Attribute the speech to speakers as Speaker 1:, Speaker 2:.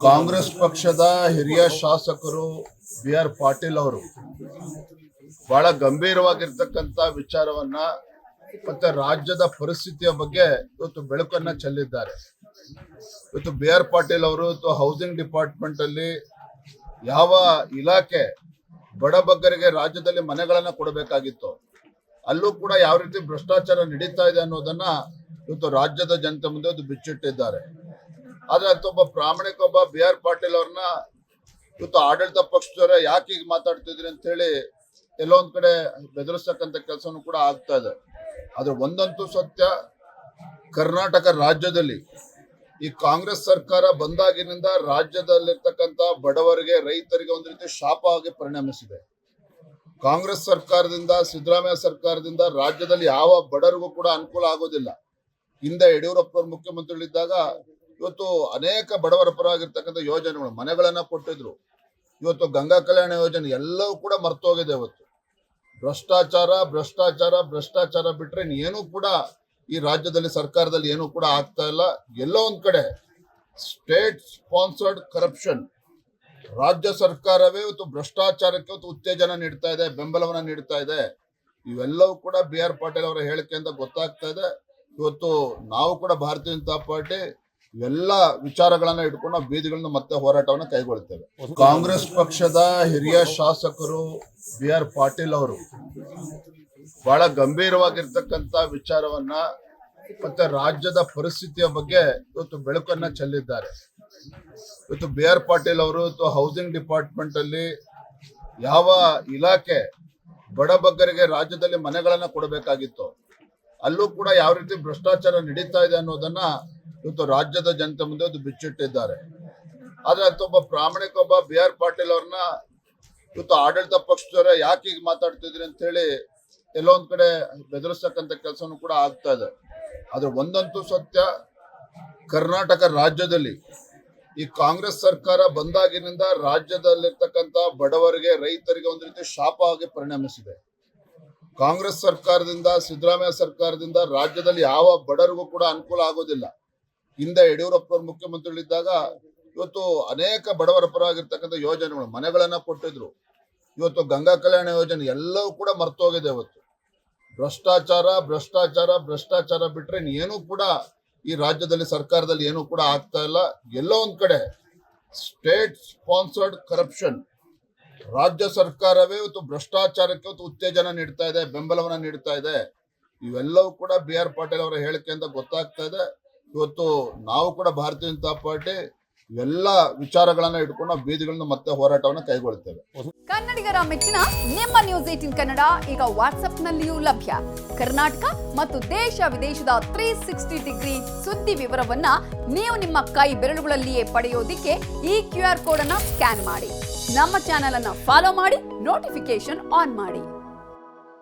Speaker 1: ಕಾಂಗ್ರೆಸ್ ಪಕ್ಷದ ಹಿರಿಯ ಶಾಸಕರು ಬಿ.ಆರ್. ಪಾಟೀಲ್ ಅವರು ಬಹಳ ಗಂಭೀರವಾಗಿರ್ತಕ್ಕಂಥ ವಿಚಾರವನ್ನ ಮತ್ತೆ ರಾಜ್ಯದ ಪರಿಸ್ಥಿತಿಯ ಬಗ್ಗೆ ಇವತ್ತು ಬೆಳಕನ್ನ ಚೆಲ್ಲಿದ್ದಾರೆ. ಇವತ್ತು ಬಿ.ಆರ್. ಪಾಟೀಲ್ ಅವರು ಹೌಸಿಂಗ್ ಡಿಪಾರ್ಟ್ಮೆಂಟ್ ಅಲ್ಲಿ ಯಾವ ಇಲಾಖೆ ಬಡಬಗ್ಗರಿಗೆ ರಾಜ್ಯದಲ್ಲಿ ಮನೆಗಳನ್ನ ಕೊಡಬೇಕಾಗಿತ್ತು, ಅಲ್ಲೂ ಕೂಡ ಯಾವ ರೀತಿ ಭ್ರಷ್ಟಾಚಾರ ನಡೀತಾ ಇದೆ ಅನ್ನೋದನ್ನ ಇವತ್ತು ರಾಜ್ಯದ ಜನತೆ ಮುಂದೆ ಒಂದು ಬಿಚ್ಚಿಟ್ಟಿದ್ದಾರೆ. ಆದ್ರೆ ಒಬ್ಬ ಪ್ರಾಮಾಣಿಕ ಬಿ.ಆರ್. ಪಾಟೀಲ್ ಅವ್ರನ್ನ ಇವತ್ತು ಆಡಳಿತ ಪಕ್ಷದವರ ಯಾಕೆ ಈಗ ಮಾತಾಡ್ತಿದ್ರಿ ಅಂತ ಹೇಳಿ ಎಲ್ಲೊಂದ್ ಕಡೆ ಬೆದರಿಸ್ತಕ್ಕಂಥ ಕೆಲಸನೂ ಕೂಡ ಆಗ್ತಾ ಇದೆ. ಆದ್ರೆ ಒಂದಂತೂ ಸತ್ಯ, ಕರ್ನಾಟಕ ರಾಜ್ಯದಲ್ಲಿ ಈ ಕಾಂಗ್ರೆಸ್ ಸರ್ಕಾರ ಬಂದಾಗಿನಿಂದ ರಾಜ್ಯದಲ್ಲಿರ್ತಕ್ಕಂಥ ಬಡವರಿಗೆ, ರೈತರಿಗೆ ಒಂದು ರೀತಿ ಶಾಪ ಆಗಿ ಪರಿಣಮಿಸಿದೆ. ಕಾಂಗ್ರೆಸ್ ಸರ್ಕಾರದಿಂದ, ಸಿದ್ದರಾಮಯ್ಯ ಸರ್ಕಾರದಿಂದ ರಾಜ್ಯದಲ್ಲಿ ಯಾವ ಬಡವರಿಗೂ ಕೂಡ ಅನುಕೂಲ ಆಗೋದಿಲ್ಲ. ಹಿಂದೆ ಯಡಿಯೂರಪ್ಪನವರು ಮುಖ್ಯಮಂತ್ರಿಗಳಿದ್ದಾಗ ಇವತ್ತು ಅನೇಕ ಬಡವರ ಪರವಾಗಿರ್ತಕ್ಕಂಥ ಯೋಜನೆಗಳು, ಮನೆಗಳನ್ನ ಕೊಟ್ಟಿದ್ರು. ಇವತ್ತು ಗಂಗಾ ಕಲ್ಯಾಣ ಯೋಜನೆ ಎಲ್ಲವೂ ಕೂಡ ಮರ್ತೋಗಿದೆ. ಇವತ್ತು ಭ್ರಷ್ಟಾಚಾರ ಭ್ರಷ್ಟಾಚಾರ ಭ್ರಷ್ಟಾಚಾರ ಬಿಟ್ರೆ ಏನೂ ಕೂಡ ಈ ರಾಜ್ಯದಲ್ಲಿ ಸರ್ಕಾರದಲ್ಲಿ ಏನೂ ಕೂಡ ಆಗ್ತಾ ಇಲ್ಲ. ಎಲ್ಲೋ ಒಂದ್ ಕಡೆ ಸ್ಟೇಟ್ ಸ್ಪಾನ್ಸರ್ಡ್ ಕರಪ್ಷನ್, ರಾಜ್ಯ ಸರ್ಕಾರವೇ ಇವತ್ತು ಭ್ರಷ್ಟಾಚಾರಕ್ಕೆ ಇವತ್ತು ಉತ್ತೇಜನ ನೀಡ್ತಾ ಇದೆ, ಬೆಂಬಲವನ್ನ ನೀಡ್ತಾ ಇದೆ. ಇವೆಲ್ಲವೂ ಕೂಡ ಬಿ.ಆರ್. ಪಾಟೀಲ್ ಅವರ ಹೇಳಿಕೆಯಿಂದ ಗೊತ್ತಾಗ್ತಾ ಇದೆ. ಇವತ್ತು ನಾವು ಕೂಡ ಭಾರತೀಯ ಜನತಾ ಪಾರ್ಟಿ ಇವೆಲ್ಲ ವಿಚಾರಗಳನ್ನ ಇಟ್ಕೊಂಡು ನಾವು ಬೀದಿಗಳನ್ನ ಮತ್ತೆ ಹೋರಾಟವನ್ನ ಕೈಗೊಳ್ತೇವೆ. ಕಾಂಗ್ರೆಸ್ ಪಕ್ಷದ ಹಿರಿಯ ಶಾಸಕರು ಬಿ.ಆರ್. ಪಾಟೀಲ್ ಅವರು ಬಹಳ ಗಂಭೀರವಾಗಿರ್ತಕ್ಕಂಥ ವಿಚಾರವನ್ನ ಮತ್ತೆ ರಾಜ್ಯದ ಪರಿಸ್ಥಿತಿಯ ಬಗ್ಗೆ ಇವತ್ತು ಬೆಳಕನ್ನ ಚೆಲ್ಲಿದ್ದಾರೆ. ಇವತ್ತು ಬಿ.ಆರ್. ಪಾಟೀಲ್ ಅವರು ಹೌಸಿಂಗ್ ಡಿಪಾರ್ಟ್ಮೆಂಟ್ ಅಲ್ಲಿ ಯಾವ ಇಲಾಖೆ ಬಡಬಗ್ಗರಿಗೆ ರಾಜ್ಯದಲ್ಲಿ ಮನೆಗಳನ್ನ ಕೊಡಬೇಕಾಗಿತ್ತು, ಅಲ್ಲೂ ಕೂಡ ಯಾವ ರೀತಿ ಭ್ರಷ್ಟಾಚಾರ ನಡೀತಾ ಇದೆ ಅನ್ನೋದನ್ನ ಇವತ್ತು ರಾಜ್ಯದ ಜನತೆ ಮುಂದೆ ಒಂದು ಬಿಚ್ಚಿಟ್ಟಿದ್ದಾರೆ. ಆದ್ರೆ ಒಬ್ಬ ಪ್ರಾಮಾಣಿಕ ಬಿ.ಆರ್. ಪಾಟೀಲ್ ಅವ್ರನ್ನ ಇವತ್ತು ಆಡಳಿತ ಪಕ್ಷದವರ ಯಾಕೆ ಈಗ ಮಾತಾಡ್ತಿದ್ರಿ ಅಂತ ಹೇಳಿ ಎಲ್ಲೊಂದ್ ಕಡೆ ಬೆದರಿಸ್ತಕ್ಕಂಥ ಕೆಲಸನೂ ಕೂಡ ಆಗ್ತಾ ಇದೆ. ಆದ್ರೆ ಒಂದಂತೂ ಸತ್ಯ, ಕರ್ನಾಟಕ ರಾಜ್ಯದಲ್ಲಿ ಈ ಕಾಂಗ್ರೆಸ್ ಸರ್ಕಾರ ಬಂದಾಗಿನಿಂದ ರಾಜ್ಯದಲ್ಲಿರ್ತಕ್ಕಂಥ ಬಡವರಿಗೆ, ರೈತರಿಗೆ ಒಂದು ರೀತಿ ಶಾಪ ಆಗಿ ಪರಿಣಮಿಸಿದೆ. ಕಾಂಗ್ರೆಸ್ ಸರ್ಕಾರದಿಂದ, ಸಿದ್ದರಾಮಯ್ಯ ಸರ್ಕಾರದಿಂದ ರಾಜ್ಯದಲ್ಲಿ ಯಾವ ಬಡವರಿಗೂ ಕೂಡ ಅನುಕೂಲ ಆಗೋದಿಲ್ಲ. ಹಿಂದೆ ಯಡಿಯೂರಪ್ಪನವರು ಮುಖ್ಯಮಂತ್ರಿಗಳಿದ್ದಾಗ ಇವತ್ತು ಅನೇಕ ಬಡವರ ಪರವಾಗಿರ್ತಕ್ಕಂಥ ಯೋಜನೆಗಳು, ಮನೆಗಳನ್ನ ಕೊಟ್ಟಿದ್ರು. ಇವತ್ತು ಗಂಗಾ ಕಲ್ಯಾಣ ಯೋಜನೆ ಎಲ್ಲವೂ ಕೂಡ ಮರ್ತೋಗಿದೆ. ಇವತ್ತು ಭ್ರಷ್ಟಾಚಾರ ಭ್ರಷ್ಟಾಚಾರ ಭ್ರಷ್ಟಾಚಾರ ಬಿಟ್ರೆ ಏನೂ ಕೂಡ ಈ ರಾಜ್ಯದಲ್ಲಿ ಸರ್ಕಾರದಲ್ಲಿ ಏನೂ ಕೂಡ ಆಗ್ತಾ ಇಲ್ಲ. ಎಲ್ಲೋ ಒಂದ್ ಕಡೆ ಸ್ಟೇಟ್ ಸ್ಪಾನ್ಸರ್ಡ್ ಕರಪ್ಷನ್, ರಾಜ್ಯ ಸರ್ಕಾರವೇ ಇವತ್ತು ಭ್ರಷ್ಟಾಚಾರಕ್ಕೆ ಇವತ್ತು ಉತ್ತೇಜನ ನೀಡ್ತಾ ಇದೆ, ಬೆಂಬಲವನ್ನ ನೀಡ್ತಾ ಇದೆ. ಇವೆಲ್ಲವೂ ಕೂಡ ಬಿ.ಆರ್. ಪಾಟೀಲ್ ಅವರ ಹೇಳಿಕೆಯಿಂದ ಗೊತ್ತಾಗ್ತಾ ಇದೆ. ಇವತ್ತು ನಾವು ಕೂಡ ಭಾರತೀಯ ಜನತಾ ಪಾರ್ಟಿ ಇವೆಲ್ಲ ವಿಚಾರಗಳನ್ನ ಇಟ್ಕೊಂಡು ನಾವು ಬೀದಿಗಳನ್ನ ಮತ್ತೆ ಹೋರಾಟವನ್ನ ಕೈಗೊಳ್ತೇವೆ.
Speaker 2: ಕನ್ನಡಿಗರ ಮೆಚ್ಚಿನ ನಿಮ್ಮ ನ್ಯೂಸ್ 18 ಕನ್ನಡ ಈಗ ವಾಟ್ಸ್ಆಪ್ನಲ್ಲಿಯೂ ಲಭ್ಯ. ಕರ್ನಾಟಕ ಮತ್ತು ದೇಶ ವಿದೇಶದ 360 ಡಿಗ್ರಿ ಸುದ್ದಿ ವಿವರವನ್ನ ನೀವು ನಿಮ್ಮ ಕೈ ಬೆರಳುಗಳಲ್ಲಿಯೇ ಪಡೆಯೋದಿಕ್ಕೆ ಈ QR ಕೋಡ್ ಅನ್ನ ಸ್ಕ್ಯಾನ್ ಮಾಡಿ. ನಮ್ಮ ಚಾನೆಲ್ ಅನ್ನ ಫಾಲೋ ಮಾಡಿ, ನೋಟಿಫಿಕೇಶನ್ ಆನ್ ಮಾಡಿ.